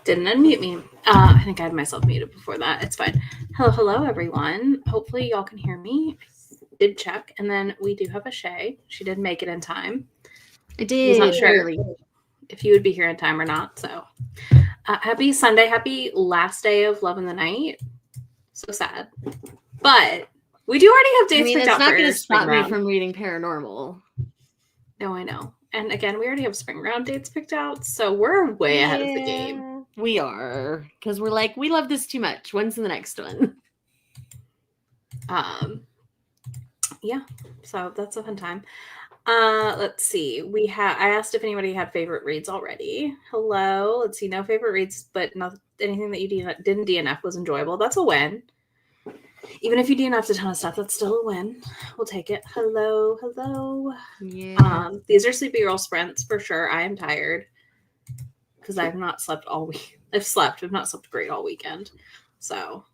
Didn't unmute me. I think I had myself muted before that. It's fine. Hello, everyone. Hopefully, y'all can hear me. I did check, and then we do have a Shay. She did make it in time. I did. Was not sure if you would be here in time or not. So, happy Sunday. Happy last day of Love in the Night. So sad, but we do already have dates picked out. It's not going to stop me from reading paranormal. No, I know. And again, we already have spring round dates picked out, so we're way ahead of the game. We are, because we're like, we love this too much. When's the next one? Yeah, so that's a fun time. Let's see. I asked if anybody had favorite reads already. Hello. Let's see. No favorite reads, but not anything that you didn't DNF was enjoyable. That's a win. Even if you DNF'd a ton of stuff, that's still a win. We'll take it. Hello. Yeah. These are sleepy girl sprints for sure. I am tired because I've not slept all week. I've not slept great all weekend. So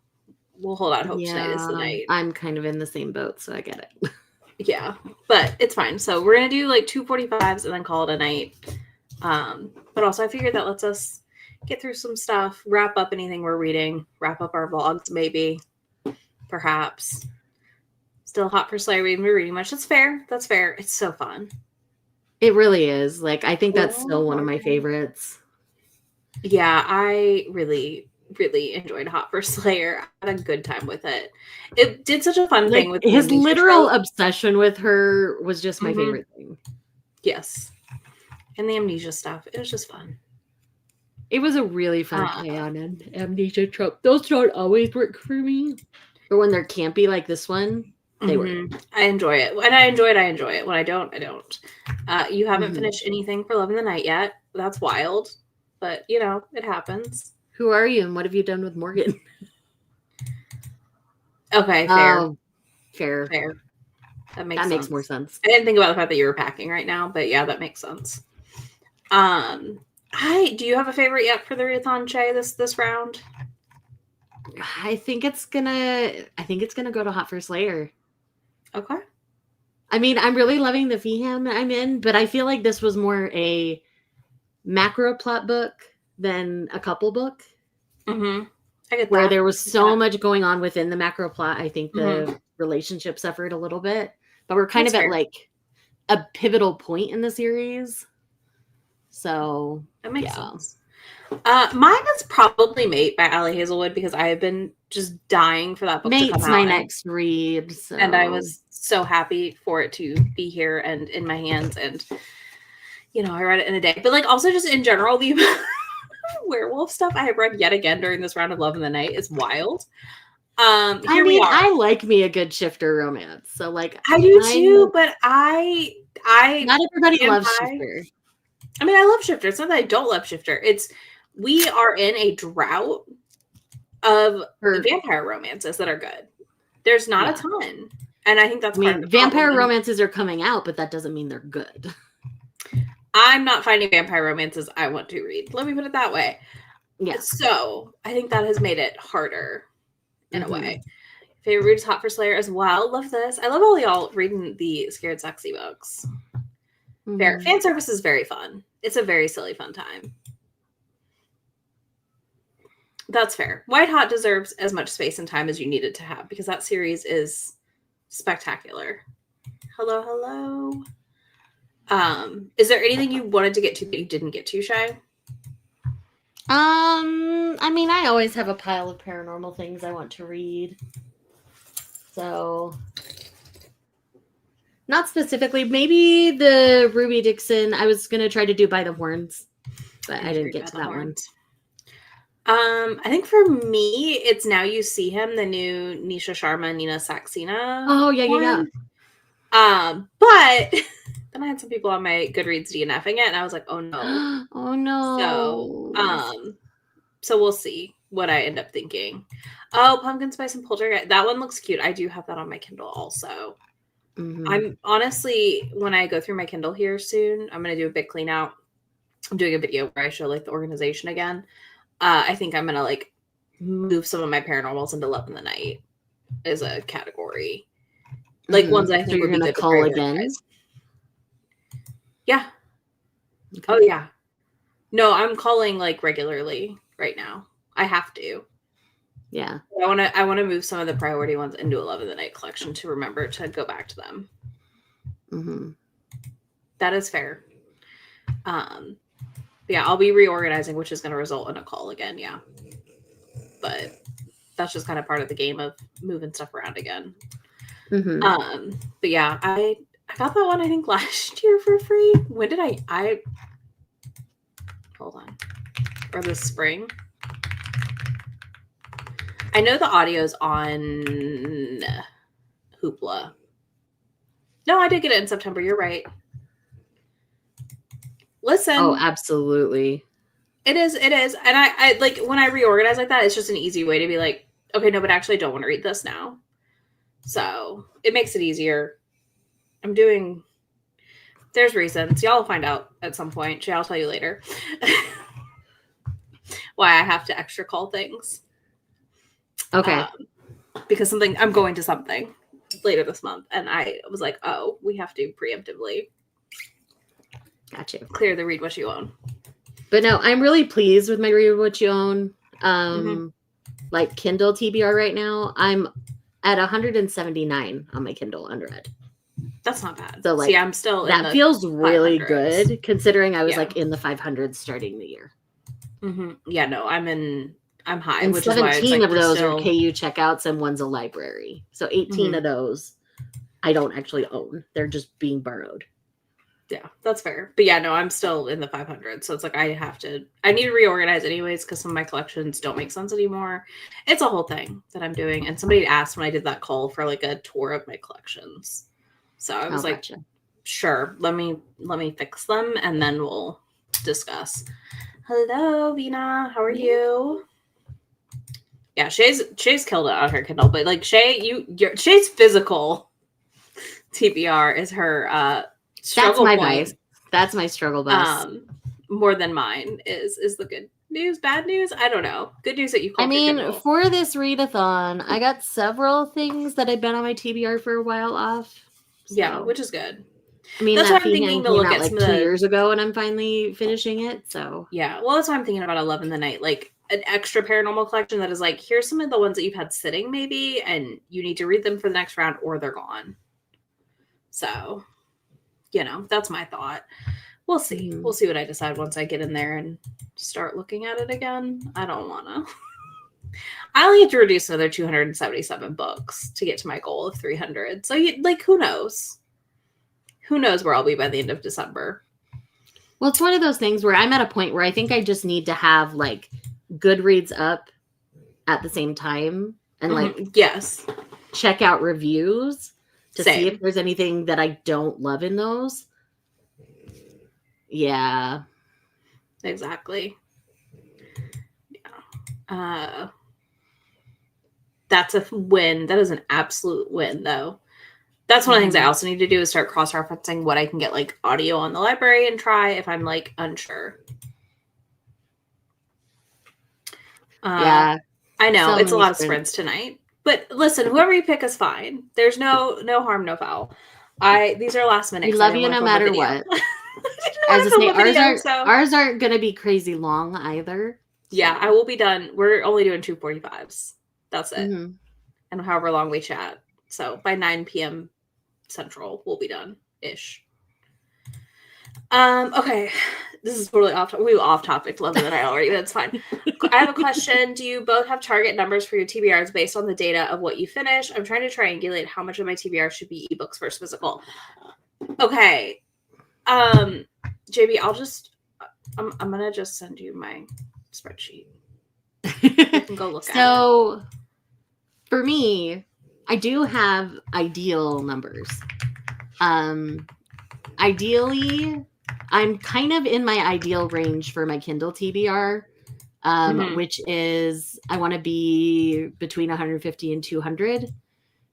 we'll hold out hope tonight is the night. I'm kind of in the same boat, so I get it. Yeah, but it's fine. So we're going to do like 2 45s and then call it a night. But also I figured that lets us get through some stuff, wrap up anything we're reading, wrap up our vlogs maybe, perhaps. Still hot for Slayer. We haven't been reading much. That's fair. It's so fun. It really is. Like, I think that's still one of my favorites. Yeah, I really enjoyed Hot for Slayer. I had a good time with it. It did such a fun thing with his literal obsession with her was just my favorite thing. Yes. And the amnesia stuff. It was just fun. It was a really fun play on an amnesia trope. Those don't always work for me. But when they're campy like this one, they work. I enjoy it. When I enjoy it. When I don't, I don't. You haven't finished anything for Love in the Night yet. That's wild. But, it happens. Who are you and what have you done with Morgan? Okay, fair. Oh, fair. That makes more sense. I didn't think about the fact that you were packing right now, but yeah, that makes sense. Do you have a favorite yet for the readathon, Shay, this round? I think it's gonna go to Hot for Slayer. Okay. I mean, I'm really loving the Feeham I'm in, but I feel like this was more a macro plot book than a couple book. I get where there was so much going on within the macro plot. I think the relationship suffered a little bit, but we're kind of at like a pivotal point in the series. So that makes sense. Mine is probably Mate by Ali Hazelwood because I have been just dying for that book to come out. Mate's my next read. So. And I was so happy for it to be here and in my hands. And, I read it in a day. But like also just in general, the werewolf stuff I have read yet again during this round of Love in the Night is wild. I like me a good shifter romance. So like I do too, but I not everybody loves shifter. I mean, I love shifter. It's not that I don't love shifter. It's we are in a drought of vampire romances that are good. There's not a ton. And I think that's part of the vampire romances are coming out, but that doesn't mean they're good. I'm not finding vampire romances I want to read. Let me put it that way. Yeah. So I think that has made it harder in a way. Favorite read is Hot for Slayer as well. Love this. I love all y'all reading the Scared Sexy books. Fan service is very fun. It's a very silly fun time. That's fair. White Hot deserves as much space and time as you need it to have because that series is spectacular. Hello. Is there anything you wanted to get to that you didn't get to, Shay? I mean, I always have a pile of paranormal things I want to read. So, not specifically. Maybe the Ruby Dixon. I was gonna try to do By the Horns, but I didn't get to that one. I think for me, it's Now You See Him, the new Nisha Sharma, Nina Saxena. Oh yeah. But then I had some people on my Goodreads DNFing it, and I was like, oh no. Oh no. So we'll see what I end up thinking. Oh, Pumpkin Spice and Poltergeist. That one looks cute. I do have that on my Kindle also. I'm honestly, when I go through my Kindle here soon, I'm going to do a big clean out. I'm doing a video where I show like the organization again. I think I'm going to like move some of my paranormals into Love in the Night as a category. Like ones that I think you're would be going to good call again. Guys. Yeah. Okay. Oh yeah. No, I'm calling like regularly. right now. I have to. Yeah. I want to move some of the priority ones into 11 of the Night collection to remember to go back to them. Mm-hmm. That is fair. Yeah, I'll be reorganizing, which is going to result in a call again. Yeah. But that's just kind of part of the game of moving stuff around again. Mm-hmm. But yeah, I got that one, I think, last year for free. When did I hold on. Or this spring. I know the audio's on Hoopla. No, I did get it in September. You're right. Listen. Oh, absolutely. It is. And I like when I reorganize like that, it's just an easy way to be like, okay, no, but actually I don't want to read this now. So it makes it easier. There's reasons. Y'all will find out at some point. I'll tell you later. Why I have to extra call things. Okay. Because I'm going to something later this month. And I was like, oh, we have to preemptively Gotcha. Clear the read what you own. But no, I'm really pleased with my read what you own. Like Kindle TBR right now, I'm at 179 on my Kindle unread. That's not bad. So like, I'm still that feels really good considering I was like in the 500s starting the year. Mm-hmm. Yeah, no, I'm high. And which 17 is why of those are KU checkouts and one's a library. So 18 of those I don't actually own. They're just being borrowed. Yeah, that's fair. But yeah, no, I'm still in the 500. So it's like I need to reorganize anyways because some of my collections don't make sense anymore. It's a whole thing that I'm doing. And somebody asked when I did that call for like a tour of my collections. So I was like, sure, let me fix them and then we'll discuss. Hello, Vina. How are you? Yeah, Shay's killed it on her Kindle, but like Shay's physical TBR is her struggle point. Vice. That's my struggle bus. More than mine is the good news, bad news. I don't know. Good news that you called. I mean, for this readathon, I got several things that had been on my TBR for a while off. So. Yeah, which is good. I mean, that's why I'm thinking to look at like 2 years ago, and I'm finally finishing it. So yeah, well, that's why I'm thinking about 11 the Night, like an extra paranormal collection that is like, here's some of the ones that you've had sitting, maybe, and you need to read them for the next round, or they're gone. So, that's my thought. We'll see. We'll see what I decide once I get in there and start looking at it again. I don't want to. I only have to reduce another 277 books to get to my goal of 300. So, who knows? Who knows where I'll be by the end of December? Well, it's one of those things where I'm at a point where I think I just need to have like Goodreads up at the same time and like check out reviews to see if there's anything that I don't love in those. Yeah. Exactly. Yeah. That's a win. That is an absolute win, though. That's one of the things I also need to do is start cross-referencing what I can get like audio on the library and try if I'm like unsure. Yeah. I know it's a lot of sprints tonight. But listen, whoever you pick is fine. There's no harm, no foul. These are last minute. We love you no matter what. As I say, ours aren't going to be crazy long either. So. Yeah, I will be done. We're only doing 2:45s. That's it. And however long we chat. So by 9 p.m. Central, we'll be done-ish. Okay. This is totally off topic. Love it. I already. That's fine. I have a question. Do you both have target numbers for your TBRs based on the data of what you finish? I'm trying to triangulate how much of my TBR should be ebooks versus physical. Okay. JB, I'm gonna just send you my spreadsheet. You can go look at it. So for me, I do have ideal numbers. Ideally, I'm kind of in my ideal range for my Kindle TBR, which is I want to be between 150 and 200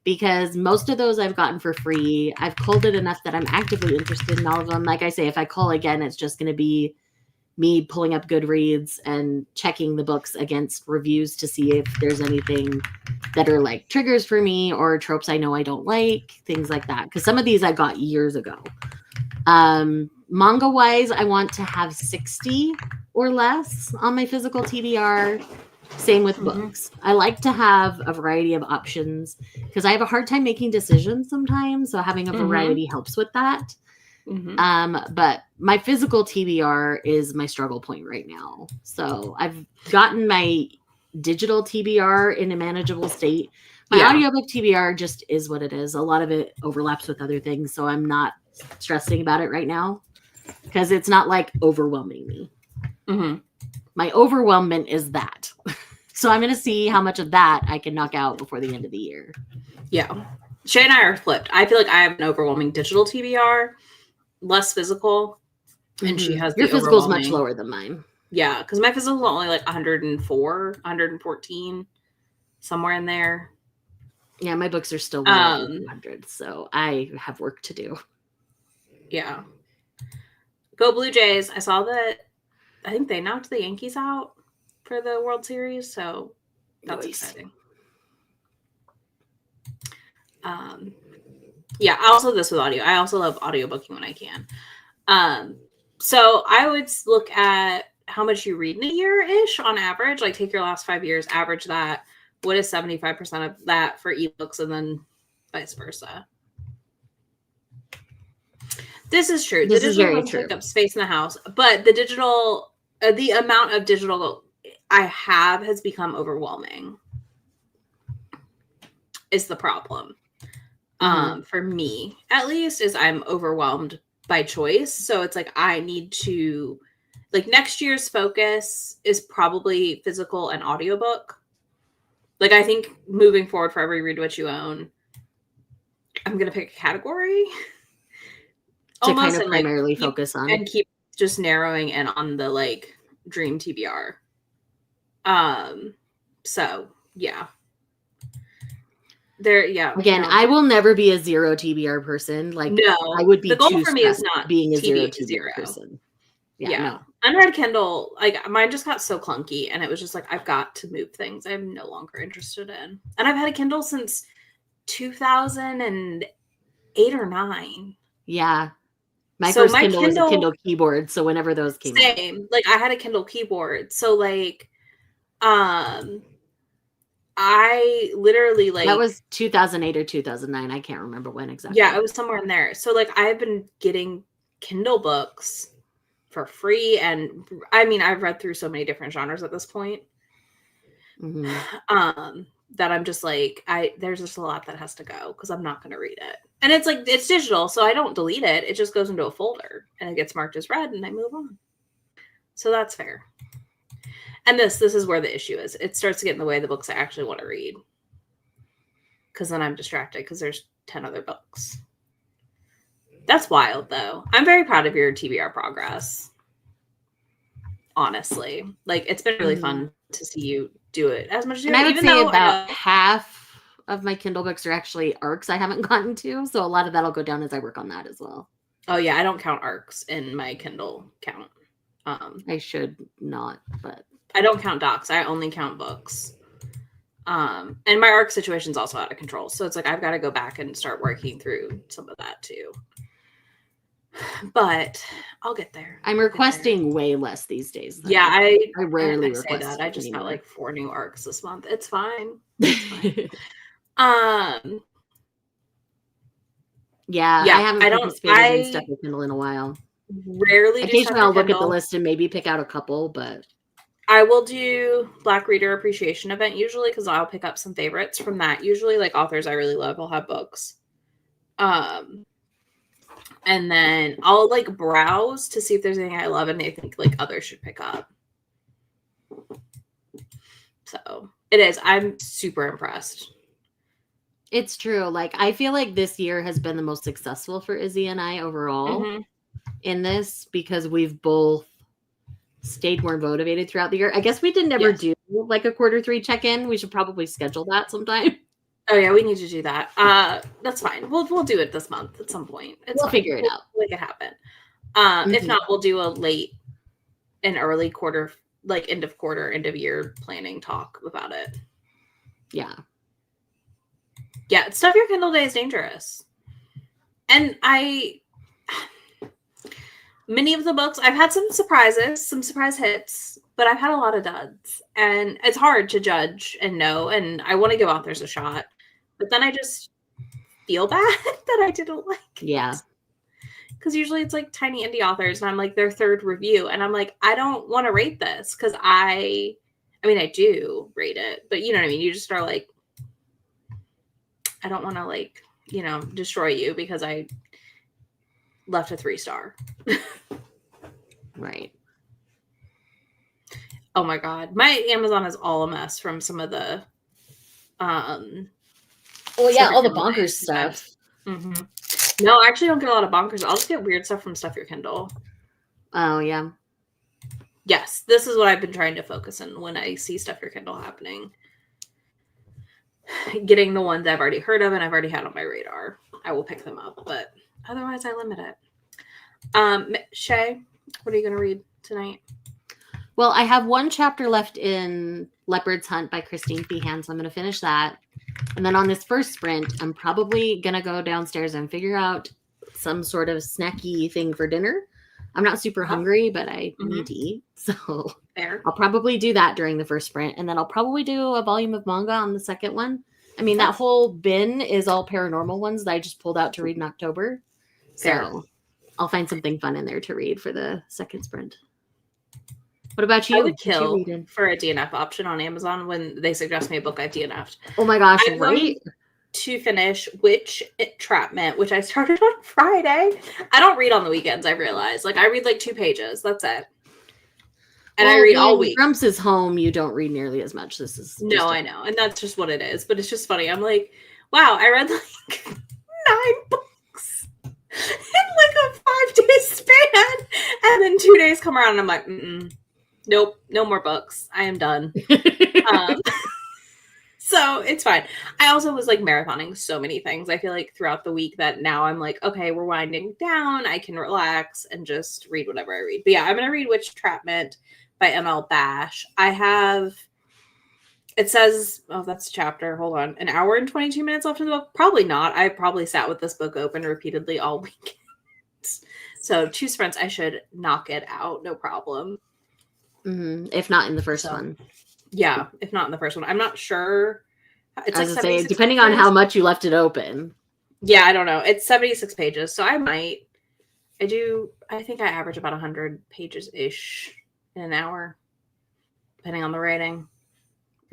because most of those I've gotten for free. I've culled it enough that I'm actively interested in all of them. Like I say, if I call again, it's just going to be me pulling up Goodreads and checking the books against reviews to see if there's anything that are like triggers for me or tropes I know I don't like, things like that. Because some of these I got years ago. Manga wise, I want to have 60 or less on my physical TBR. Same with books. I like to have a variety of options because I have a hard time making decisions sometimes. So having a variety helps with that. But my physical TBR is my struggle point right now. So I've gotten my digital TBR in a manageable state. My audiobook TBR just is what it is. A lot of it overlaps with other things. So I'm not stressing about it right now because it's not like overwhelming me. My overwhelmment is that. So I'm going to see how much of that I can knock out before the end of the year. Yeah. Shay and I are flipped. I feel like I have an overwhelming digital TBR, less physical, and she has your physical is much lower than mine. Yeah, because my physical is only like 104, 114, somewhere in there. Yeah, my books are still 100, so I have work to do. Yeah. Go Blue Jays. I saw that. I think they knocked the Yankees out for the World Series, so that's exciting. Yeah, I also this with audio. I also love audiobooking when I can. So I would look at how much you read in a year-ish on average. Like take your last 5 years, average that. What is 75% of that for ebooks, and then vice versa. This is true. This is very true. Take up space in the house, but the digital, the amount of digital I have has become overwhelming. Is the problem. For me, at least, is I'm overwhelmed by choice. So it's like I need to, like next year's focus is probably physical and audiobook. Like I think moving forward for every Read What You Own, I'm gonna pick a category to kind of primarily focus on and keep just narrowing in on the like dream TBR. So yeah. Again, I will never be a zero TBR person. Like, no, I would be the goal for me is not being a zero TBR person. No. Unread Kindle, like mine just got so clunky, and it was just like I've got to move things I'm no longer interested in. And I've had a Kindle since 2008 or 9. Yeah, my first Kindle was a Kindle keyboard. So whenever those came out, like I had a Kindle keyboard. So like, I literally like that was 2008 or 2009. I can't remember when exactly. Yeah, it was somewhere in there. So like I've been getting Kindle books for free, and I mean I've read through so many different genres at this point. That I'm just like there's just a lot that has to go because I'm not going to read it. And it's like it's digital, so I don't delete it. It just goes into a folder and it gets marked as read, and I move on. So that's fair. And this is where the issue is. It starts to get in the way of the books I actually want to read. Because then I'm distracted because there's 10 other books. That's wild, though. I'm very proud of your TBR progress. Honestly. Like, it's been really fun to see you do it as much as you do. And I would say about half of my Kindle books are actually arcs I haven't gotten to. So a lot of that will go down as I work on that as well. Oh, yeah. I don't count arcs in my Kindle count. I should not, but... I don't count docs. I only count books. And my ARC situation is also out of control. So it's like, I've got to go back and start working through some of that too. But I'll get there. I'm requesting way less these days. Yeah. I rarely request that. I just got like 4 new ARCs this month. It's fine. It's fine. Yeah. I haven't participated in stuff with Kindle in a while. Rarely. Occasionally I'll look at the list and maybe pick out a couple, but I will do Black Reader Appreciation Event usually because I'll pick up some favorites from that. Usually, like authors I really love will have books. And then I'll like browse to see if there's anything I love and I think like others should pick up. So it is. I'm super impressed. It's true. Like I feel like this year has been the most successful for Izzy and I overall in this because we've both stayed more motivated throughout the year. I guess we didn't ever do like a Q3 check-in. We should probably schedule that sometime. Oh yeah, we need to do that. That's fine. We'll do it this month at some point. We'll figure it out. We'll make it happen. If not, we'll do a early quarter, like end of quarter, end of year planning talk about it. Yeah. Yeah, Stuff Your Kindle Day is dangerous. And many of the books, I've had some surprises, some surprise hits, but I've had a lot of duds. And it's hard to judge and know. And I want to give authors a shot. But then I just feel bad that I didn't like it. Yeah. Because usually it's like tiny indie authors and I'm like their third review. And I'm like, I don't want to rate this because I mean, I do rate it. But you know what I mean? You just are like, I don't want to like, you know, destroy you because I left a 3-star. Right. Oh my God. My Amazon is all a mess from some of the well, yeah, all the bonkers stuff. Mm-hmm. No, I actually don't get a lot of bonkers. I'll just get weird stuff from Stuff Your Kindle. Oh, yeah. Yes, this is what I've been trying to focus on when I see Stuff Your Kindle happening. Getting the ones I've already heard of and I've already had on my radar. I will pick them up, but otherwise I limit it. Shay, what are you going to read tonight? Well, I have one chapter left in Leopard's Hunt by Christine Feehan, so I'm going to finish that. And then on this first sprint, I'm probably going to go downstairs and figure out some sort of snacky thing for dinner. I'm not super hungry, but I need to eat. So Fair. I'll probably do that during the first sprint. And then I'll probably do a volume of manga on the second one. I mean, that whole bin is all paranormal ones that I just pulled out to read in October. Fair. So I'll find something fun in there to read for the second sprint. What about you? I would kill for a DNF option on Amazon when they suggest me a book I've DNF'd. Oh my gosh, I'm right? going to finish Witch Entrapment, which I started on Friday. I don't read on the weekends, I realize. Like, I read like 2 pages. That's it. And I read all week. Grumps is home. You don't read nearly as much. This is no, I know. And that's just what it is. But it's just funny. I'm like, wow, I read like 9 books in like a 5-day span. And then 2 days come around and I'm like, nope, no more books. I am done. So it's fine. I also was like marathoning so many things. I feel like throughout the week that now I'm like, okay, we're winding down. I can relax and just read whatever I read. But yeah, I'm going to read Witch Entrapment by ML Bash. It says, oh, that's a chapter. Hold on. 1 hour and 22 minutes left in the book. Probably not. I probably sat with this book open repeatedly all weekend. So 2 sprints, I should knock it out. No problem. If not in the first one. Yeah, if not in the first one. I'm not sure. It's like say, depending on how much you left it open. Yeah, I don't know. It's 76 pages, so I think I average about 100 pages-ish in an hour, depending on the rating.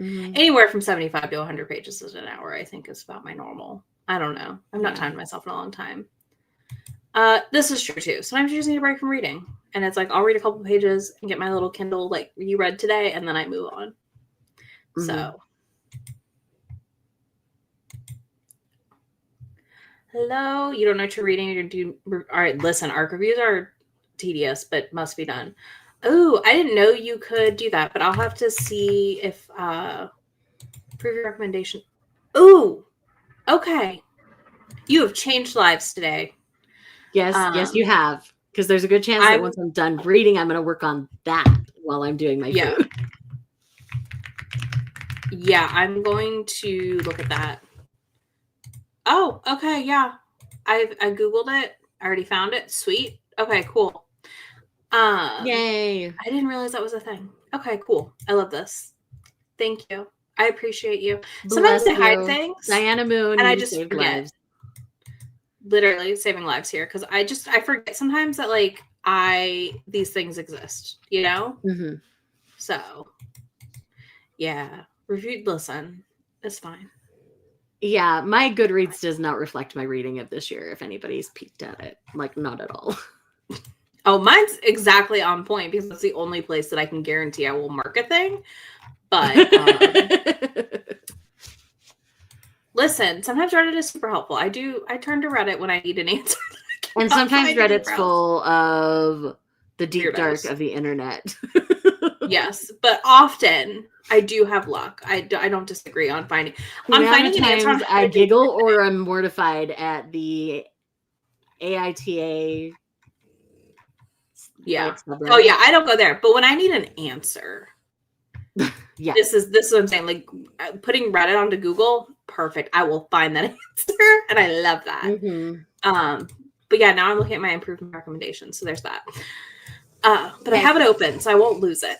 Anywhere from 75 to 100 pages in an hour, I think, is about my normal. I don't know. I've not timed myself in a long time. This is true, too. Sometimes you just need a break from reading. And it's like, I'll read a couple pages and get my little Kindle, like you read today, and then I move on. So. Hello? You don't know what you're reading? All right, listen, ARC reviews are tedious, but must be done. Oh, I didn't know you could do that, but I'll have to see if preview recommendation. Ooh, okay. You have changed lives today. Yes, yes, you have. Because there's a good chance that once I'm done reading, I'm going to work on that while I'm doing my food. Yeah, I'm going to look at that. Oh, okay, yeah. I Googled it. I already found it. Sweet. Okay, cool. Yay. I didn't realize that was a thing. Okay, cool. I love this. Thank you. I appreciate you. Sometimes I hide things. Diana Moon, and I just forget. Lives. Literally saving lives here, because I forget sometimes that like these things exist, you know? So yeah. Listen, it's fine. Yeah, my Goodreads does not reflect my reading of this year, if anybody's peeked at it. Like, not at all. Oh, mine's exactly on point because it's the only place that I can guarantee I will mark a thing. But listen, sometimes Reddit is super helpful. I turn to Reddit when I need an answer. And sometimes Reddit's full of the deep dark of the internet. Yes, but often I do have luck. I don't disagree on finding. I'm finding an answer. I giggle or I'm mortified at the AITA. Yeah. Oh yeah, I don't go there. But when I need an answer, yeah, this is what I'm saying. Like putting Reddit onto Google, perfect. I will find that answer, and I love that. But yeah, now I'm looking at my improvement recommendations. So there's that. But I have it open, so I won't lose it.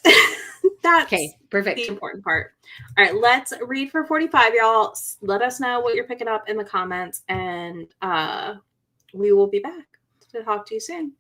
That's perfect. The important part. All right, let's read for 45, y'all. Let us know what you're picking up in the comments, and we will be back to talk to you soon.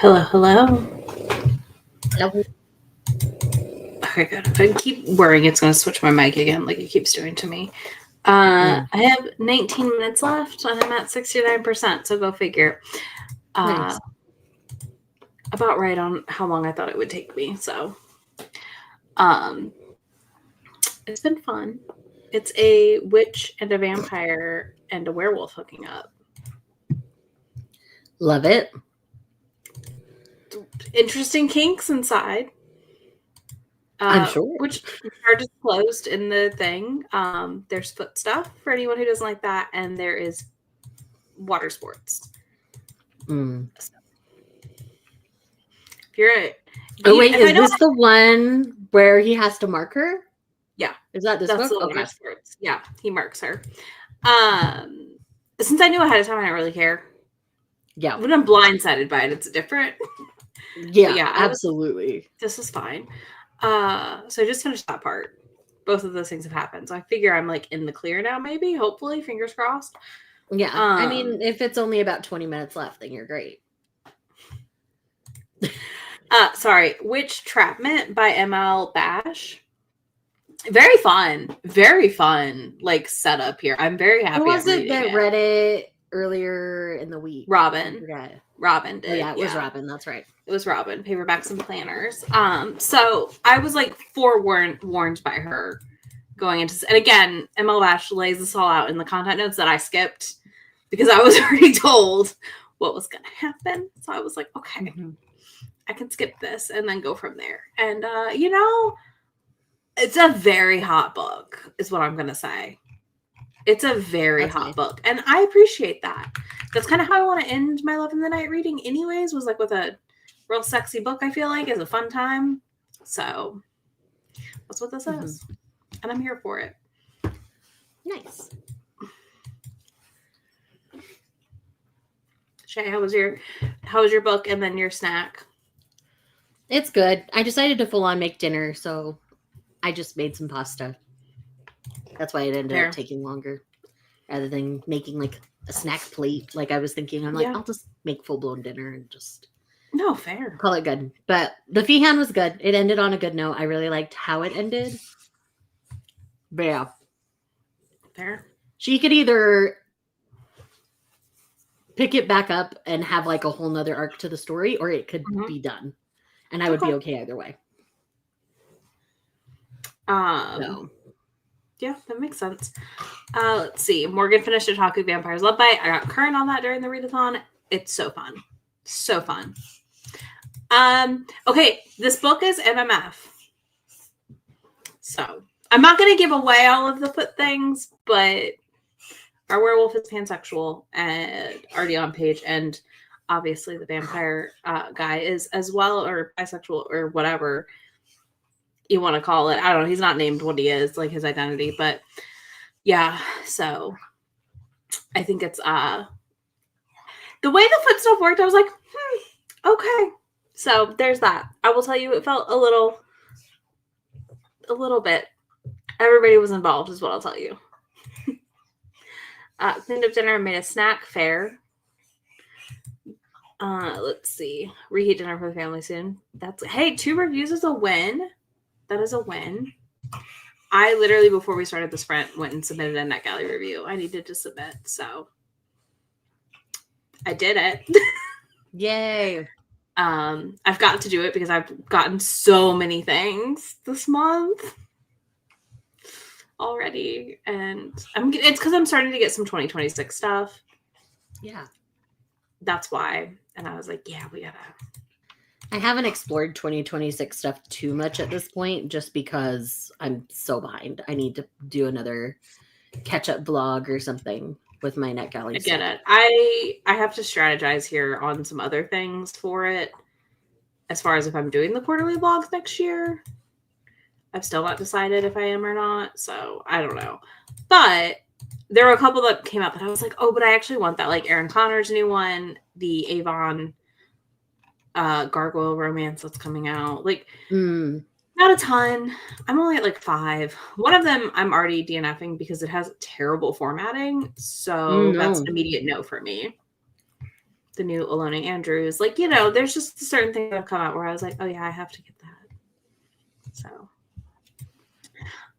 Hello, hello. Hello. Okay, good. If I keep worrying it's going to switch my mic again like it keeps doing to me. I have 19 minutes left and I'm at 69%, so go figure. Nice. About right on how long I thought it would take me, so it's been fun. It's a witch and a vampire and a werewolf hooking up. Love it. Interesting kinks inside. I'm sure. Which are disclosed in the thing. There's foot stuff for anyone who doesn't like that, and there is water sports. Mm. So, if you're wait, is this the one where he has to mark her? Yeah. Is that this That's book? the water sports. Yeah, he marks her. Since I knew ahead of time, I didn't really care. Yeah. When I'm blindsided by it, it's different. Yeah, absolutely. This is fine. So I just finished that part. Both of those things have happened. So I figure I'm like in the clear now, maybe, hopefully, fingers crossed. Yeah. I mean, if it's only about 20 minutes left, then you're great. Sorry, Witch Trapment by ML Bash. Very fun, like setup here. I'm very happy. Who was it that read it earlier in the week? Robin did. Oh, yeah, it was Robin. That's right. It was Robin. Paperbacks and Planners. So I was like forewarned by her going into, and again, ML Bash lays this all out in the content notes that I skipped because I was already told what was going to happen. So I was like, okay, I can skip this and then go from there. And it's a very hot book, is what I'm going to say. It's a very hot book. And I appreciate that. That's kind of how I want to end my Love in the Night reading anyways, was like with a real sexy book, I feel like, is a fun time. So that's what this is. And I'm here for it. Nice. Shay, how was your book and then your snack? It's good. I decided to full on make dinner, so I just made some pasta. That's why it ended up taking longer rather than making like a snack plate. Like I was thinking, I'm like, I'll just make full blown dinner and just fair. Call it good. But the Feehan was good. It ended on a good note. I really liked how it ended. But yeah. Fair. She could either pick it back up and have like a whole nother arc to the story, or it could be done. And I would be okay either way. Yeah, that makes sense. Let's see. Morgan finished Otaku Vampires Love Bite. I got current on that during the readathon. It's so fun. So fun. Okay, this book is MMF. So I'm not going to give away all of the foot things, but our werewolf is pansexual and already on page, and obviously the vampire guy is as well, or bisexual, or whatever you want to call it. I don't know. He's not named what he is, like his identity, but yeah. So I think it's the way the foot stuff worked. I was like, okay. So there's that. I will tell you, it felt a little bit. Everybody was involved, is what I'll tell you. Cleaned up dinner and made a snack. Fair. Let's see. Reheat dinner for the family soon. Hey, 2 reviews is a win. That is a win. I literally, before we started the sprint, went and submitted a NetGalley review. I needed to submit, so I did it. Yay. I've got to do it because I've gotten so many things this month already, and it's because I'm starting to get some 2026 stuff. Yeah, that's why. And I was like, yeah, we gotta. I haven't explored 2026 stuff too much at this point, just because I'm so behind. I need to do another catch-up vlog or something with my NetGalley. I get it. I have to strategize here on some other things for it. As far as if I'm doing the quarterly vlogs next year, I've still not decided if I am or not. So I don't know. But there were a couple that came out that I was like, oh, but I actually want that. Like Aaron Connor's new one, the Avon Gargoyle romance that's coming out. Like, not a ton. I'm only at like 5. One of them I'm already DNFing because it has terrible formatting. So that's an immediate no for me. the new Alona Andrews. Like, you know, there's just certain things that have come out where I was like, oh yeah, I have to get that. So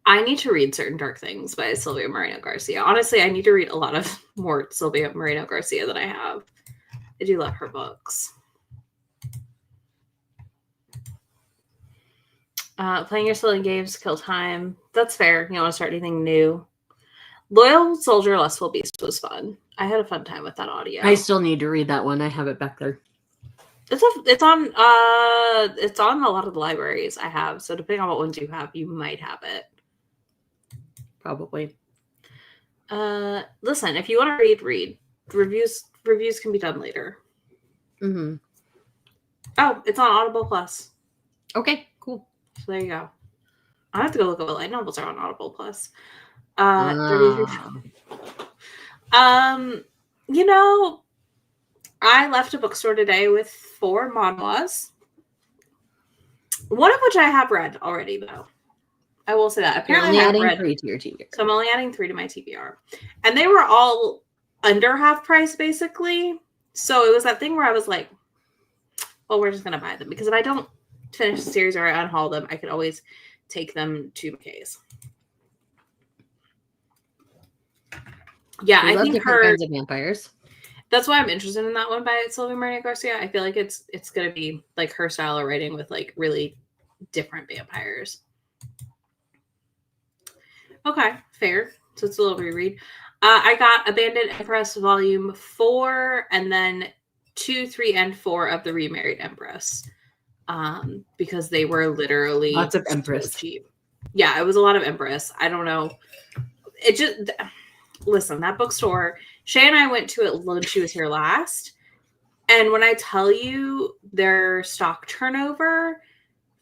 I need to read Certain Dark Things by Silvia Moreno Garcia. Honestly, I need to read a lot of more Silvia Moreno Garcia than I have. I do love her books. Playing your silly games, kill time. That's fair. You don't want to start anything new. Loyal Soldier, Lustful Beast was fun. I had a fun time with that audio. I still need to read that one. I have it back there. It's on a lot of the libraries I have. So depending on what ones you have, you might have it. Probably. Listen, if you want to read. Reviews can be done later. Mm-hmm. Oh, it's on Audible Plus. Okay, cool. So there you go. I have to go look at what light novels are on Audible Plus. You know, I left a bookstore today with 4 manhwas. One of which I have read already, though. I will say that. Apparently, You're I only have adding read 3 to your TBR. So I'm only adding 3 to my TBR. And they were all under half price, basically. So it was that thing where I was like, well, we're just going to buy them. Because if I don't finish the series or I unhaul them, I could always take them to McKay's. Yeah, I think different kinds of vampires. That's why I'm interested in that one by Silvia Moreno Garcia. I feel like it's going to be like her style of writing with like really different vampires. Okay, fair. So it's a little reread. I got Abandoned Empress Volume 4 and then 2, 3, and 4 of The Remarried Empress. Because they were literally lots of Empress. So cheap. Yeah, it was a lot of Empress. I don't know. It just listen, that bookstore, Shay and I went to it when she was here last. And when I tell you their stock turnover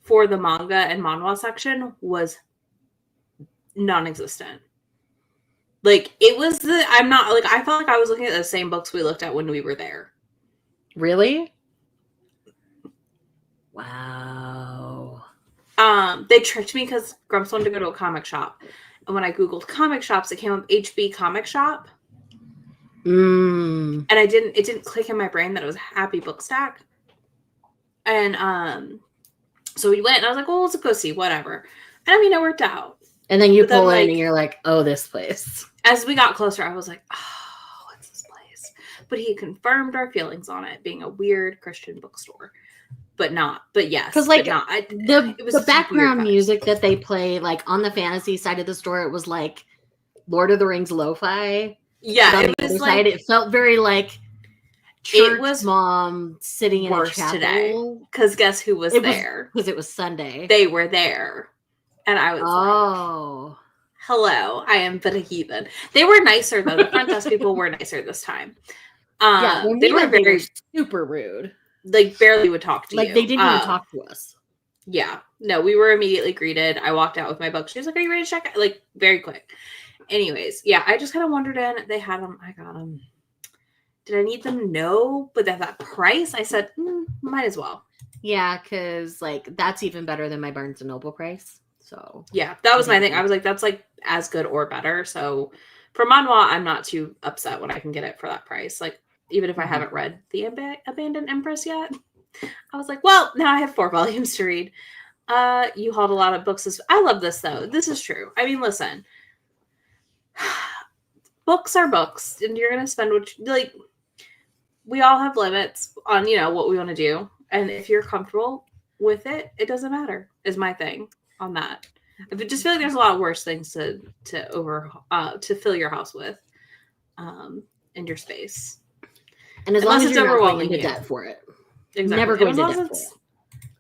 for the manga and manhwa section was non-existent. Like it was I felt like I was looking at the same books we looked at when we were there. Really? Wow. They tricked me because Grumps wanted to go to a comic shop. And when I Googled comic shops, it came up HB Comic Shop. And it didn't click in my brain that it was Happy Book Stack. And so we went and I was like, well, let's go see, whatever. And I mean, it worked out. And then you pull in and you're like, oh, this place. As we got closer, I was like, oh, what's this place? But he confirmed our feelings on it being a weird Christian bookstore. But yes. Because like the background music that they play, like on the fantasy side of the store, it was like Lord of the Rings lo-fi. Yeah, on the other side, it felt very like church it was mom sitting in a chapel today. Because guess who was there? Because it was Sunday. They were there, and I was like, "Hello, I am but a heathen." They were nicer though. The front desk people were nicer this time. They were very super rude. Like barely would talk to you. Like they didn't even talk to us. Yeah. No, we were immediately greeted. I walked out with my book. She was like, are you ready to check out? Like very quick. Anyways, yeah, I just kind of wandered in. They had them. I got them. Did I need them? No. But at that price, I said, might as well. Yeah, because like that's even better than my Barnes & Noble price. So yeah, that was my thing. I was like, that's like as good or better. So for manhwa, I'm not too upset when I can get it for that price. Like, even if I haven't read The Abandoned Empress yet, I was like, well, now I have 4 volumes to read. You hauled a lot of books. I love this, though. This is true. I mean, listen. Books are books, and you're going to spend like, we all have limits on, what we want to do. And if you're comfortable with it, it doesn't matter, is my thing on that. I just feel like there's a lot of worse things to fill your house with in your space. And as long as you're not going into debt for it. Exactly. Never going into debt for it.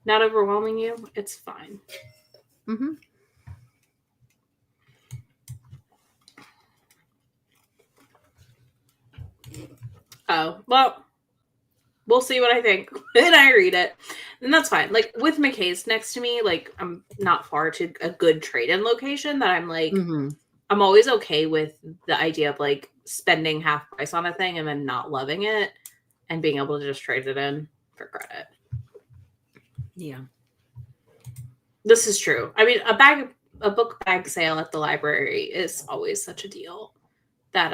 Not overwhelming you, it's fine. Mm-hmm. Oh, well, we'll see what I think when I read it. And that's fine. Like, with McKay's next to me, like, I'm not far to a good trade-in location that I'm like, I'm always okay with the idea of, like, spending half price on a thing and then not loving it and being able to just trade it in for credit. Yeah. This is true. I mean, a book bag sale at the library is always such a deal. that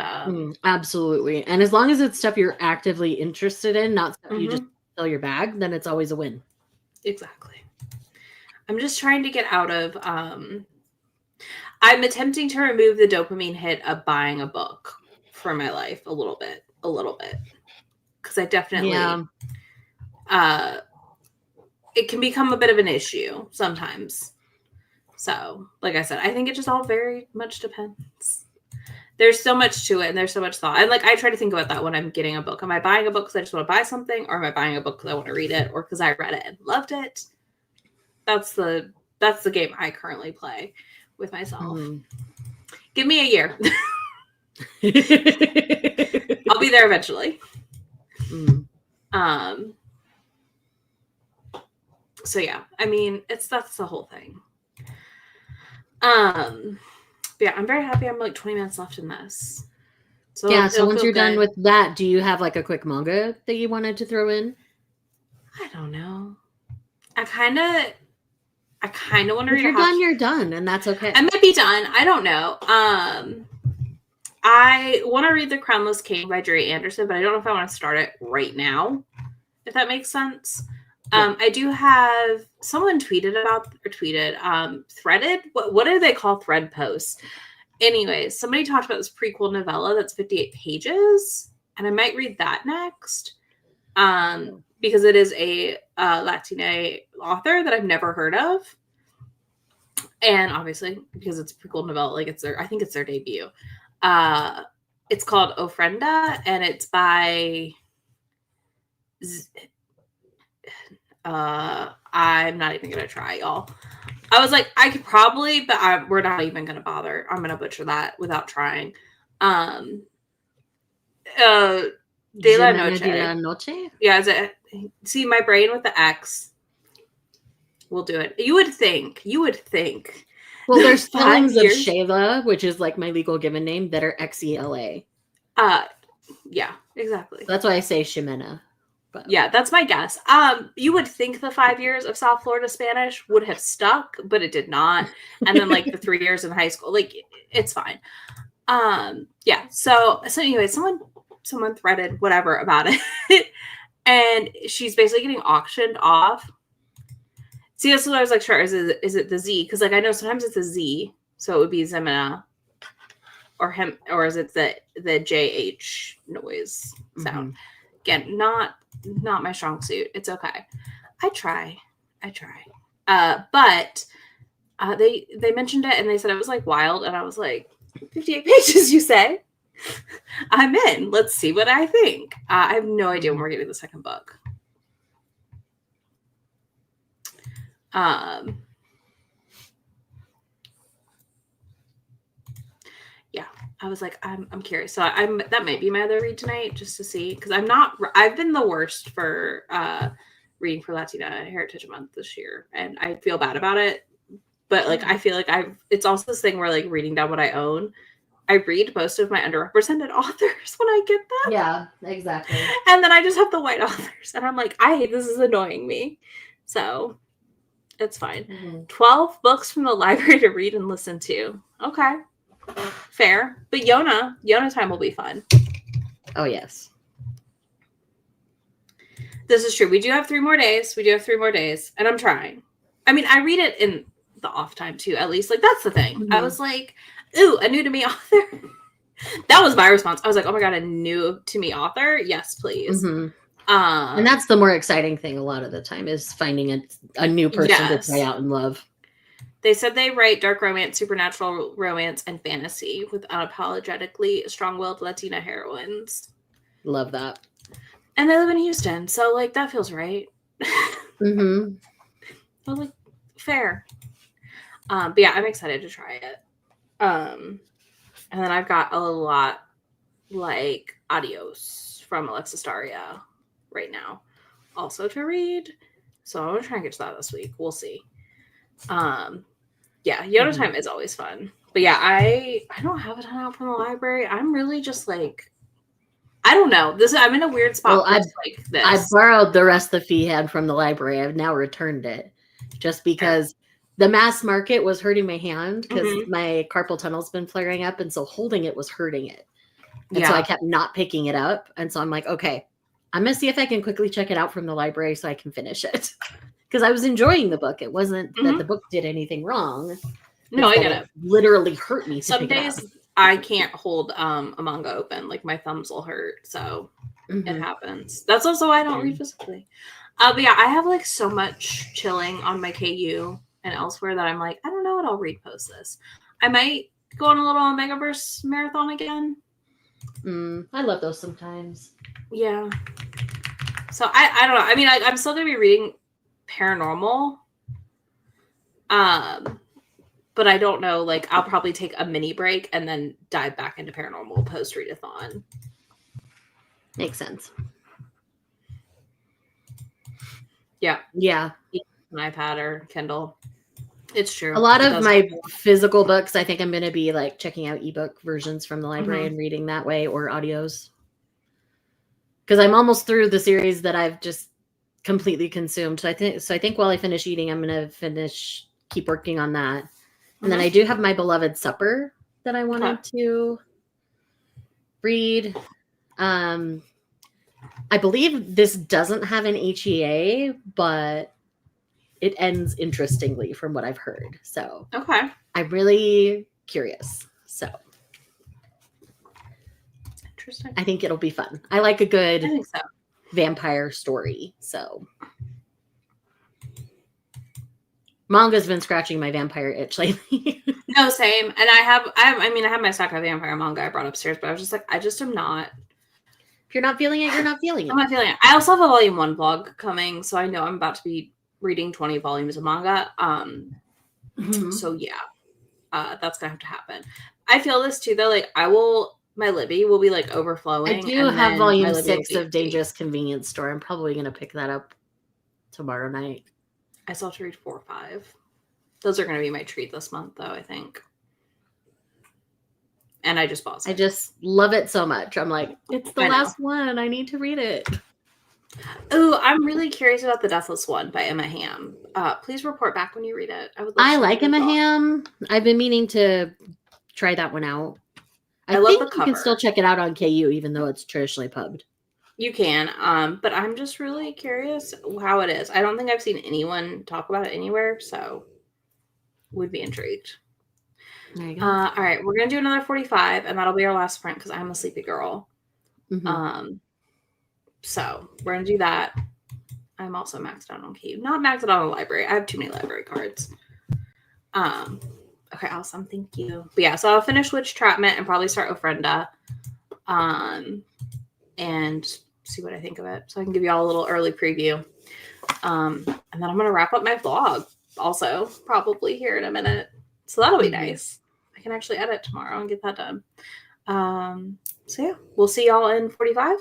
absolutely. And as long as it's stuff you're actively interested in, not stuff you just fill your bag, then it's always a win. Exactly. I'm just trying to get out of I'm attempting to remove the dopamine hit of buying a book from my life a little bit. Because I definitely it can become a bit of an issue sometimes. So, like I said, I think it just all very much depends. There's so much to it and there's so much thought. And like I try to think about that when I'm getting a book. Am I buying a book because I just want to buy something, or am I buying a book because I want to read it, or because I read it and loved it? That's the game I currently play with myself. Give me a year. I'll be there eventually. So yeah, I mean, that's the whole thing. Yeah, I'm very happy. I'm like 20 minutes left in this. So yeah, so once you're done with that, do you have like a quick manga that you wanted to throw in? I don't know. I kind of want to read. If you're done, you're done, and that's okay. I might be done. I don't know. I want to read The Crownless King by Jerry Anderson, but I don't know if I want to start it right now, if that makes sense. Yeah. I do have someone threaded. What do they call thread posts? Anyways, somebody talked about this prequel novella that's 58 pages, and I might read that next. Because it is a Latina author that I've never heard of. And obviously, because it's a prequel novella, like I think it's their debut. It's called Ofrenda, and it's by I'm not even gonna try, y'all. I was like, I could probably, but we're not even gonna bother. I'm gonna butcher that without trying. De la Noche. Yeah, is it? See, my brain with the X will do it. You would think. Well, there's spellings of Shayla, which is like my legal given name, that are Xela. Yeah, exactly. That's why I say Ximena. But yeah, that's my guess. You would think the 5 years of South Florida Spanish would have stuck, but it did not. And then like the 3 years in high school, like it's fine. Yeah. So anyway, someone threaded whatever about it. And she's basically getting auctioned off. See, that's what I was like, sure, is it the Z? Because like I know sometimes it's a Z, so it would be Zemina or him, or is it the JH noise sound? Again, not my strong suit. It's okay. I try. But they mentioned it and they said it was like wild, and I was like, 58 pages, you say? I'm in. Let's see what I think. I have no idea when we're getting the second book. Yeah, I was like, I'm curious. So that might be my other read tonight, just to see, because I've been the worst for reading for Latina Heritage Month this year, and I feel bad about it. But like, I feel like it's also this thing where like reading down what I own. I read most of my underrepresented authors when I get them. Yeah, exactly. And then I just have the white authors, and I'm like, this is annoying me. So it's fine. 12 books from the library to read and listen to. Okay. Fair. But Yona time will be fun. Oh, yes. This is true. We do have 3 more days. And I'm trying. I mean, I read it in the off time too, at least. Like, that's the thing. I was like, ooh, a new to me author. That was my response. I was like, oh my God, a new to me author? Yes, please. And that's the more exciting thing a lot of the time, is finding a new person to try out and love. They said they write dark romance, supernatural romance, and fantasy with unapologetically strong-willed Latina heroines. Love that. And they live in Houston, so like that feels right. Well, like fair. But yeah, I'm excited to try it. And then I've got a lot like Adios from Alexis Daria right now also to read. So I'm gonna try and get to that this week. We'll see. Yeah, Yona time is always fun. But yeah, I don't have a ton out from the library. I'm really just like, I don't know. I'm in a weird spot. Well, I borrowed the rest of the fee had from the library. I've now returned it just because the mass market was hurting my hand because my carpal tunnel's been flaring up, and so holding it was hurting it. And so I kept not picking it up. And so I'm like, okay, I'm going to see if I can quickly check it out from the library so I can finish it. Because I was enjoying the book. It wasn't that the book did anything wrong. No, I get it. Literally hurt me. Some days I can't hold a manga open. Like my thumbs will hurt. So it happens. That's also why I don't read physically. But yeah, I have like so much chilling on my KU and elsewhere that I'm like, I don't know what I'll read post this. I might go on a little Omegaverse marathon again. I love those sometimes. Yeah. So I don't know. I mean, I'm still going to be reading paranormal. But I don't know. Like, I'll probably take a mini break and then dive back into paranormal post readathon. Makes sense. Yeah. Yeah. An iPad or Kindle. It's true. A lot of my physical books, I think I'm going to be like checking out ebook versions from the library and reading that way, or audios. Because I'm almost through the series that I've just completely consumed. So I think while I finish eating, I'm going to keep working on that. And then I do have My Beloved Supper that I wanted to read. I believe this doesn't have an HEA, but it ends interestingly from what I've heard. So I'm really curious. So interesting. I think it'll be fun. I like a good vampire story. So manga's been scratching my vampire itch lately. No, same. And I have my stack of vampire manga I brought upstairs, but I was just like, I just am not. If you're not feeling it, you're not feeling it. I'm not feeling it. I also have a volume 1 vlog coming, so I know I'm about to be reading 20 volumes of manga. So yeah, that's gonna have to happen. I feel this too, though. Like my Libby will be like overflowing. I do have volume 6 of Dangerous Convenience Store. I'm probably gonna pick that up tomorrow night. I still have to read 4 or 5. Those are gonna be my treat this month, though, I think. And I just bought some. I just love it so much. I'm like, it's the last one. I need to read it. Oh, I'm really curious about The Deathless One by Emma Hamm. Please report back when you read it. I like Emma Hamm. I've been meaning to try that one out. I love think the cover. You can still check it out on KU, even though it's traditionally pubbed. You can, but I'm just really curious how it is. I don't think I've seen anyone talk about it anywhere, so would be intrigued. There you go. All right, we're gonna do another 45, and that'll be our last sprint because I'm a sleepy girl. So we're gonna do that. I'm also maxed out on KU. Not maxed out on the library. I have too many library cards. Okay, awesome. Thank you. But yeah, so I'll finish Witch Trapment and probably start Ofrenda. And see what I think of it. So I can give you all a little early preview. And then I'm gonna wrap up my vlog also, probably here in a minute. So that'll be nice. I can actually edit tomorrow and get that done. So yeah, we'll see y'all in 45.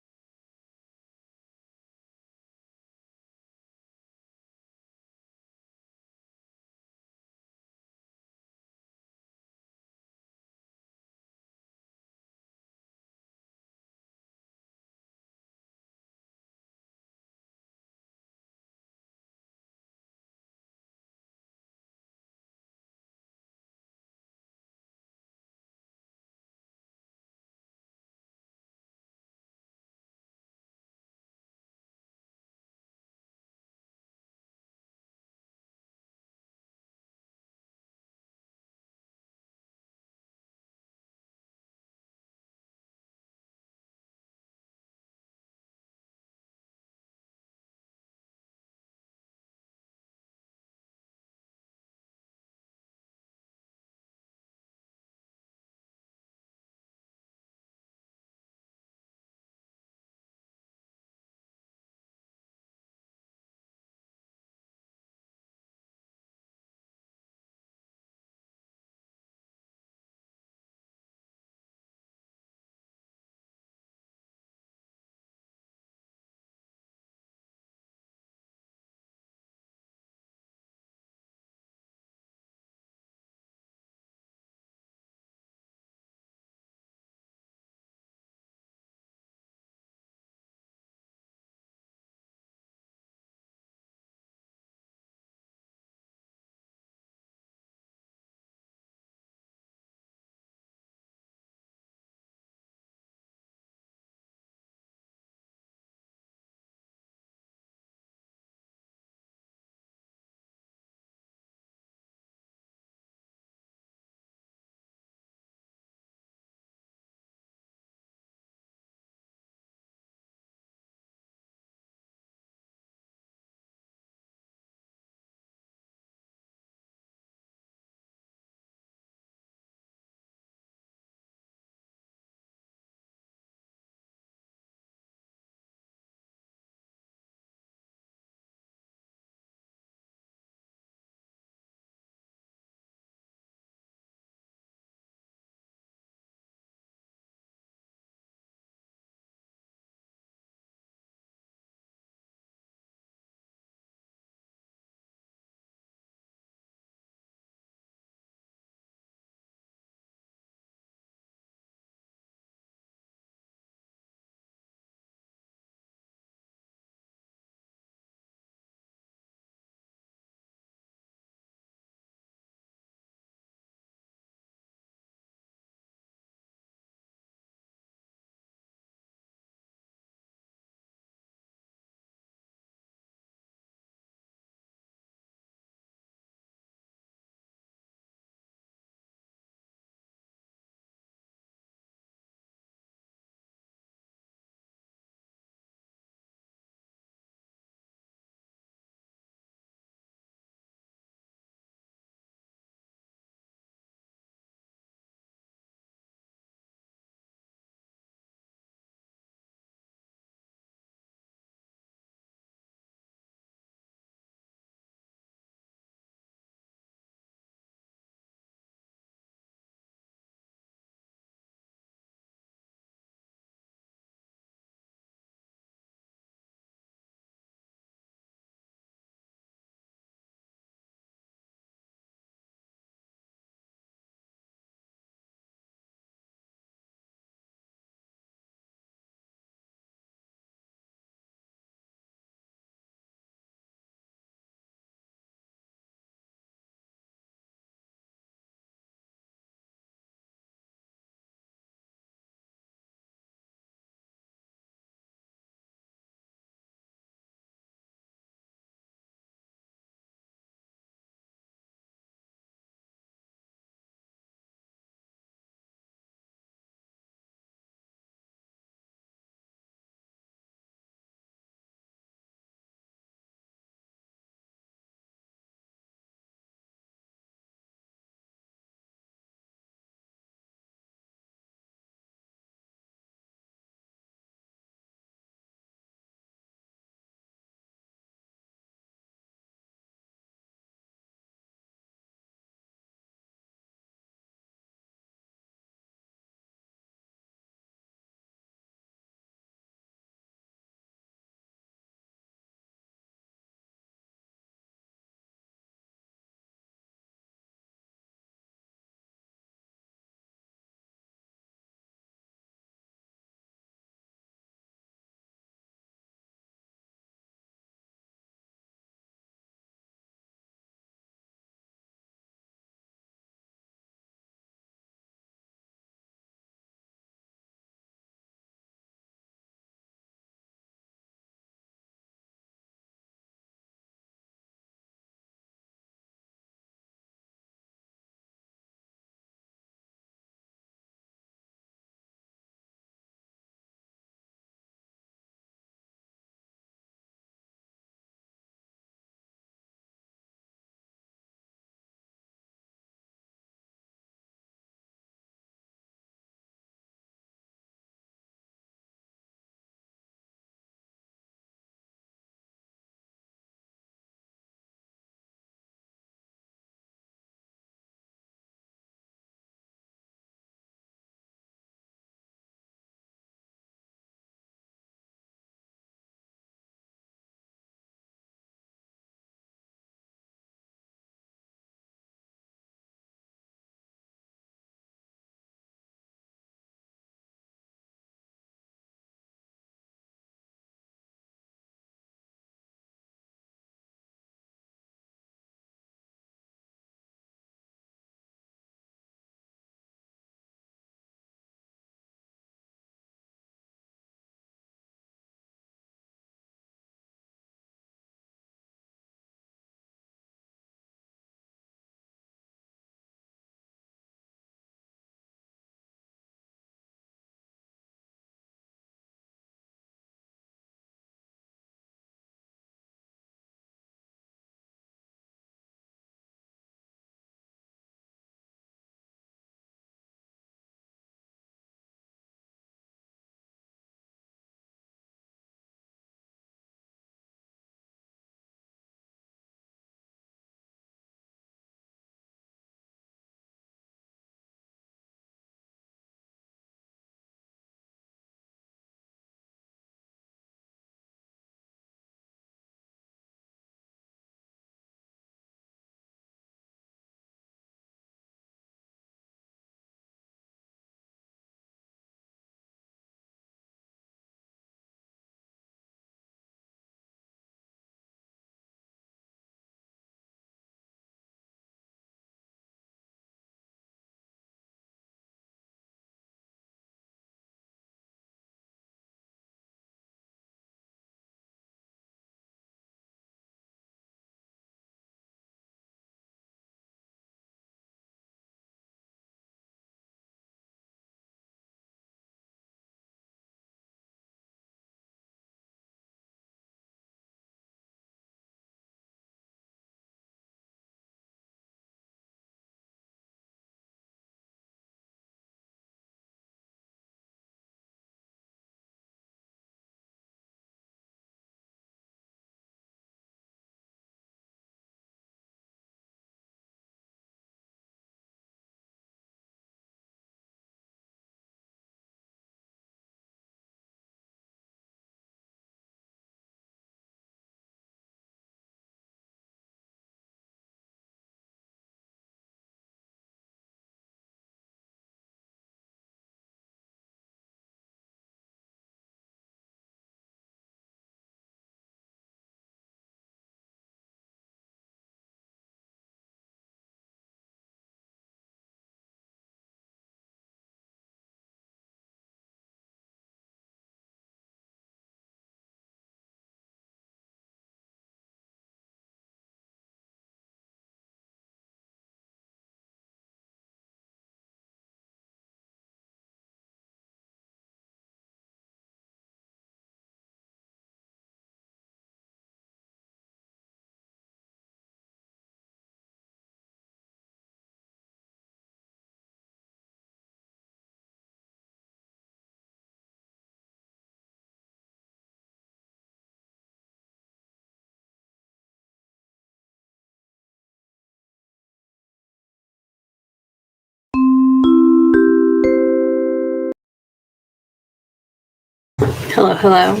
Hello, hello.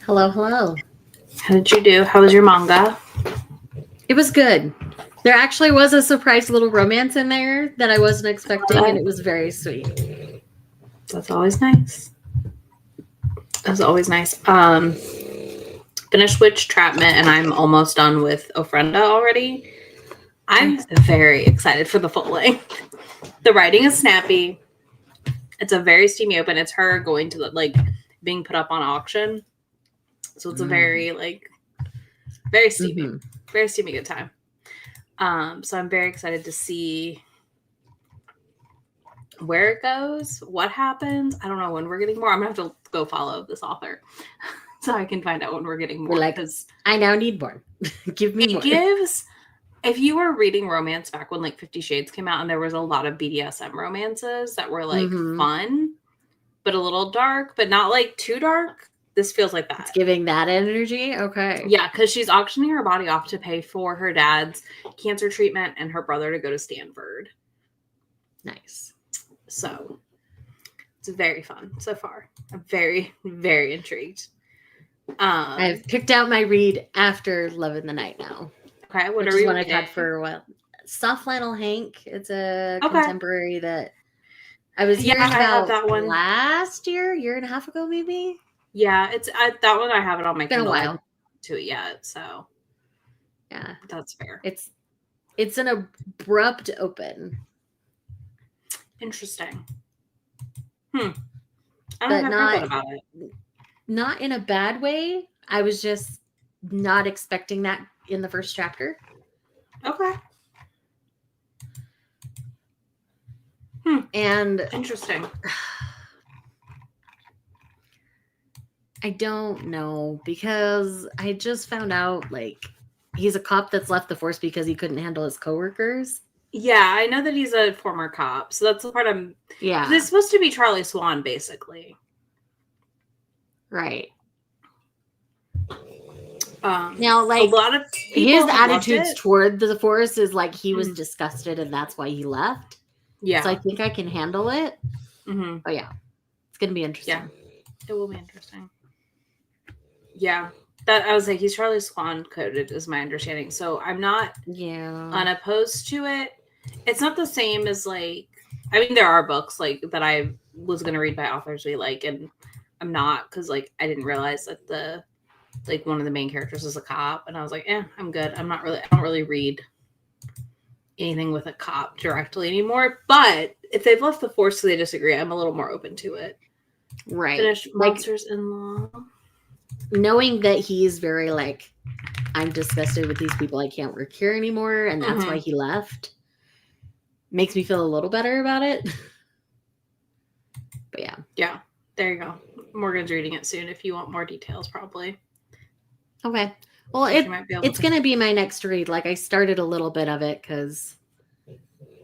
Hello, hello. How did you do? How was your manga? It was good. There actually was a surprise little romance in there that I wasn't expecting, and it was very sweet. That's always nice. That's always nice. Finished Witch Trapment, and I'm almost done with Ofrenda already. I'm very excited for the full length. The writing is snappy. It's a very steamy open. It's her going to like being put up on auction. So it's a very very steamy, very steamy good time. So I'm very excited to see where it goes, what happens. I don't know when we're getting more. I'm gonna have to go follow this author so I can find out when we're getting more. Because I now need more. Give me more. Gives. If you were reading romance back when 50 Shades came out and there was a lot of BDSM romances that were fun, but a little dark, but not too dark, this feels like that. It's giving that energy? Okay. Yeah, because she's auctioning her body off to pay for her dad's cancer treatment and her brother to go to Stanford. Nice. So it's very fun so far. I'm very, very intrigued. I've picked out my read after Love in the Night now. Okay, what which are we is one I've had for a while. Soft Flannel Hank. It's a contemporary that I was hearing about that one last year and a half ago, maybe. Yeah, it's that one. I have it on my Kindle. Been a while to it yet, so yeah, that's fair. It's an abrupt open. Interesting. I don't know about it. Not in a bad way. I was just not expecting that in the first chapter. Okay. And interesting. I don't know, because I just found out he's a cop that's left the force because he couldn't handle his coworkers. Yeah, I know that he's a former cop, so that's the part I'm. Yeah, it's supposed to be Charlie Swan, basically. Right. Now, a lot of his attitudes toward the force is he was disgusted, and that's why he left. Yeah. So I think I can handle it. Mm-hmm. Oh yeah, it's gonna be interesting. Yeah, it will be interesting. Yeah, that I was he's Charlie Swan coded, is my understanding. So I'm not unopposed to it. It's not the same as I mean, there are books that I was gonna read by authors we like, and I'm not because I didn't realize that the one of the main characters is a cop, and I was I'm good. I don't really read anything with a cop directly anymore. But if they've left the force so they disagree, I'm a little more open to it. Right. Finish Monsters in Law. Knowing that he's very I'm disgusted with these people, I can't work here anymore, and that's why he left, makes me feel a little better about it. But yeah, there you go. Morgan's reading it soon if you want more details, probably. Okay. Well, it's going to be my next read. I started a little bit of it because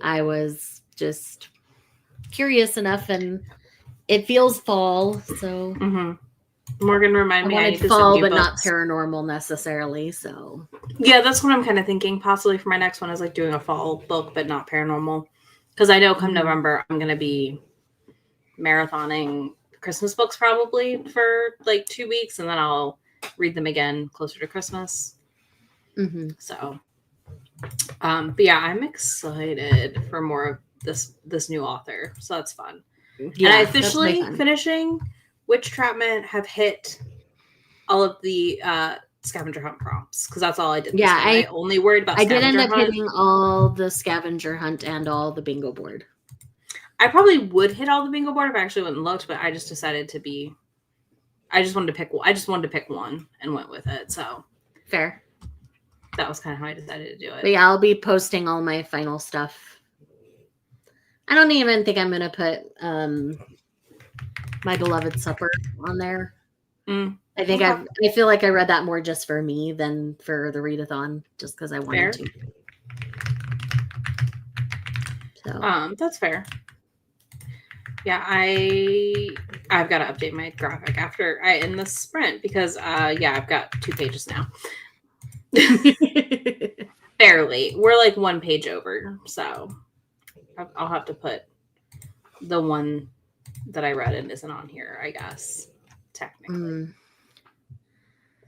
I was just curious enough, and it feels fall, so Morgan, remind me. I wanted fall, but not paranormal necessarily. So yeah, that's what I'm kind of thinking. Possibly for my next one is doing a fall book, but not paranormal, because I know come November I'm going to be marathoning Christmas books probably for 2 weeks, and then I'll read them again closer to Christmas. So, but yeah, I'm excited for more of this new author. So that's fun. Yeah, and I officially finishing Witch Trapment have hit all of the scavenger hunt prompts because that's all I did. Yeah, I only worried about. I did end up hitting all the scavenger hunt and all the bingo board. I probably would hit all the bingo board if I actually went and looked, but I just decided to be. I just wanted to pick one and went with it. So fair. That was kind of how I decided to do it. But yeah, I'll be posting all my final stuff. I don't even think I'm going to put My Beloved Supper on there. I think I feel like I read that more just for me than for the readathon, just because I wanted to. So that's fair. Yeah, I've got to update my graphic after I end the sprint because I've got 2 pages now. Barely. We're 1 page over, so I'll have to put the one that I read and isn't on here, I guess, technically.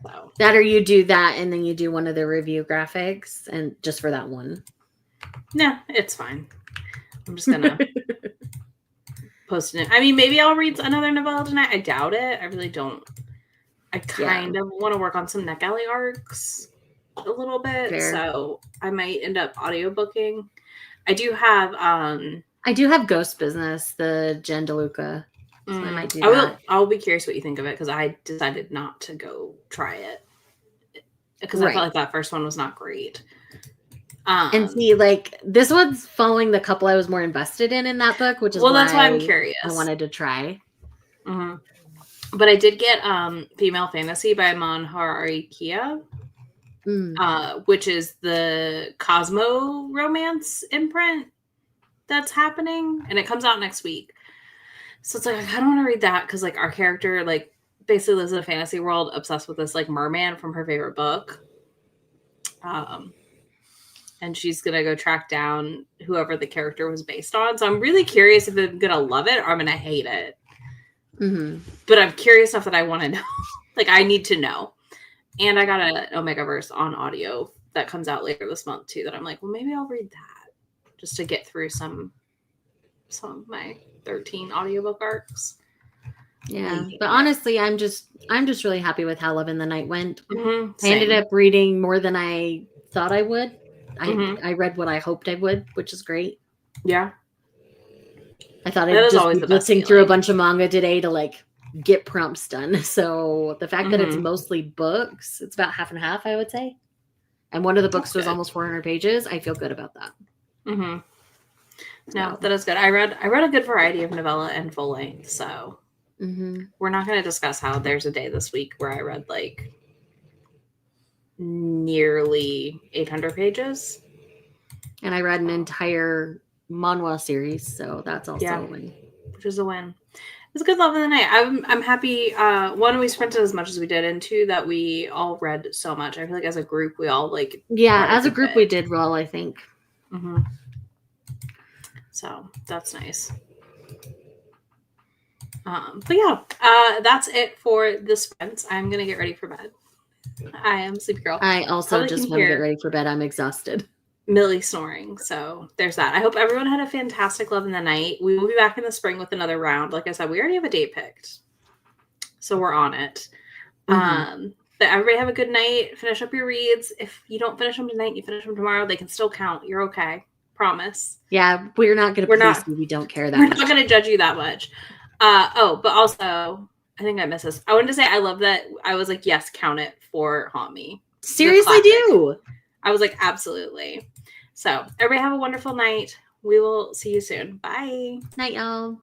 So that, or you do that and then you do one of the review graphics and just for that one. No, it's fine. I'm just gonna post it. I mean, maybe I'll read another novella tonight. I doubt it. I really don't. I kind of want to work on some NetGalley arcs a little bit. Fair. So I might end up audiobooking. I do have Ghost Business, the Jen DeLuca. So I might do that. I'll be curious what you think of it because I decided not to go try it because I felt like that first one was not great. And see, like this one's following the couple I was more invested in that book, which is that's why I'm curious. I wanted to try. Mm-hmm. But I did get Female Fantasy by Manhari Kia, which is the Cosmo romance imprint that's happening, and it comes out next week. So it's like I kind of want to read that because like our character like basically lives in a fantasy world, obsessed with this like merman from her favorite book, and she's gonna go track down whoever the character was based on. So I'm really curious if I'm gonna love it or I'm gonna hate it. Mm-hmm. But I'm curious enough that I want to know. Like I need to know. And I got an Omegaverse on audio that comes out later this month too. That I'm like, well, maybe I'll read that just to get through some of my 13 audiobook arcs. Yeah, but honestly, I'm just really happy with how Love in the Night went. Mm-hmm. I ended up reading more than I thought I would. I read what I hoped I would, which is great. Yeah. I thought I'd just be blitzing through a bunch of manga today to like get prompts done. So the fact that it's mostly books, it's about half and half, I would say. And one of the books was almost 400 pages. I feel good about that. Mm-hmm. No, that is good. I read a good variety of novella and full length. So we're not going to discuss how there's a day this week where I read like nearly 800 pages. And I read an entire manhwa series, so that's also a win. Which is a win. It's a good Love in the Night. I'm happy. One, we sprinted as much as we did, and two, that we all read so much. I feel like as a group, we all like as a group we did well, I think. Mm-hmm. So that's nice. But yeah, that's it for the sprints. I'm gonna get ready for bed. I am sleepy girl. I also just want to get ready for bed. I'm exhausted. Millie snoring. So there's that. I hope everyone had a fantastic Love in the Night. We will be back in the spring with another round. Like I said, we already have a date picked. So we're on it. But everybody have a good night. Finish up your reads. If you don't finish them tonight, you finish them tomorrow. They can still count. You're okay. Promise. Yeah, we're not going to police you. We don't care that much. We're not going to judge you that much. But also, I think I missed this. I wanted to say I love that I was like, yes, count it for Haunt Me. Seriously do. I was like, absolutely. So everybody have a wonderful night. We will see you soon. Bye. Night, y'all.